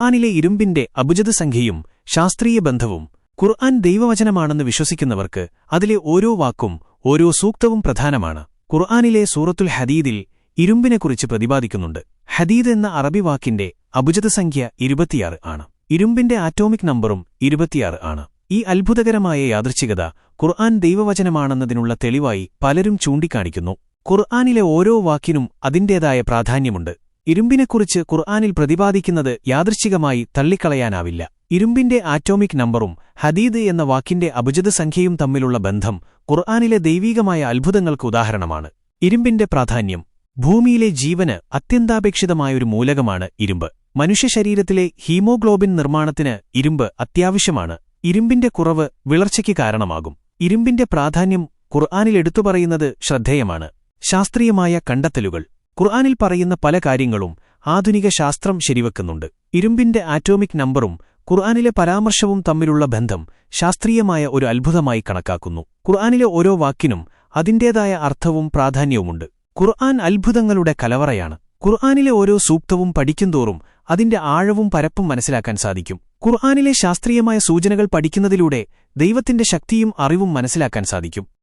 ഖുർആനിലെ ഇരുമ്പിന്റെ അബുജദസംഖ്യയും ശാസ്ത്രീയ ബന്ധവും. ഖുർആൻ ദൈവവചനമാണെന്ന് വിശ്വസിക്കുന്നവർക്ക് അതിലെ ഓരോ വാക്കും ഓരോ സൂക്തവും പ്രധാനമാണ്. ഖുർആനിലെ സൂറത്തുൽ ഹദീദിൽ ഇരുമ്പിനെക്കുറിച്ച് പ്രതിപാദിക്കുന്നുണ്ട്. ഹദീദ് എന്ന അറബി വാക്കിന്റെ അബുജദസംഖ്യ 26 ആണ്. ഇരുമ്പിന്റെ ആറ്റോമിക് നമ്പറും 26 ആണ്. ഈ അത്ഭുതകരമായ യാദൃച്ഛികത ഖുർആൻ ദൈവവചനമാണെന്നതിനുള്ള തെളിവായി പലരും ചൂണ്ടിക്കാണിക്കുന്നു. ഖുർആനിലെ ഓരോ വാക്കിനും അതിന്റേതായ പ്രാധാന്യമുണ്ട്. ഇരുമ്പിനെക്കുറിച്ച് ഖുർആനിൽ പ്രതിപാദിക്കുന്നത് യാദൃച്ഛികമായി തള്ളിക്കളയാനാവില്ല. ഇരുമ്പിന്റെ ആറ്റോമിക് നമ്പറും ഹദീദ് എന്ന വാക്കിന്റെ അബുജദസംഖ്യയും തമ്മിലുള്ള ബന്ധം ഖുർആനിലെ ദൈവീകമായ അത്ഭുതങ്ങൾക്ക് ഉദാഹരണമാണ്. ഇരുമ്പിന്റെ പ്രാധാന്യം. ഭൂമിയിലെ ജീവന് അത്യന്താപേക്ഷിതമായൊരു മൂലകമാണ് ഇരുമ്പ്. മനുഷ്യശരീരത്തിലെ ഹീമോഗ്ലോബിൻ നിർമ്മാണത്തിന് ഇരുമ്പ് അത്യാവശ്യമാണ്. ഇരുമ്പിന്റെ കുറവ് വിളർച്ചയ്ക്ക് കാരണമാകും. ഇരുമ്പിന്റെ പ്രാധാന്യം ഖുർആനിൽ എടുത്തുപറയുന്നത് ശ്രദ്ധേയമാണ്. ശാസ്ത്രീയമായ കണ്ടെത്തലുകൾ. ഖുർആനിൽ പറയുന്ന പല കാര്യങ്ങളും ആധുനിക ശാസ്ത്രം ശരിവെക്കുന്നുണ്ട്. ഇരുമ്പിന്റെ ആറ്റോമിക് നമ്പറും ഖുർആനിലെ പരാമർശവും തമ്മിലുള്ള ബന്ധം ശാസ്ത്രീയമായ ഒരു അത്ഭുതമായി കണക്കാക്കുന്നു. ഖുർആനിലെ ഓരോ വാക്കിനും അതിന്റേതായ അർത്ഥവും പ്രാധാന്യവുമുണ്ട്. ഖുർആൻ അത്ഭുതങ്ങളുടെ കലവറയാണ്. ഖുർആനിലെ ഓരോ സൂക്തവും പഠിക്കുന്തോറും അതിന്റെ ആഴവും പരപ്പും മനസ്സിലാക്കാൻ സാധിക്കും. ഖുർആനിലെ ശാസ്ത്രീയമായ സൂചനകൾ പഠിക്കുന്നതിലൂടെ ദൈവത്തിന്റെ ശക്തിയും അറിവും മനസ്സിലാക്കാൻ സാധിക്കും.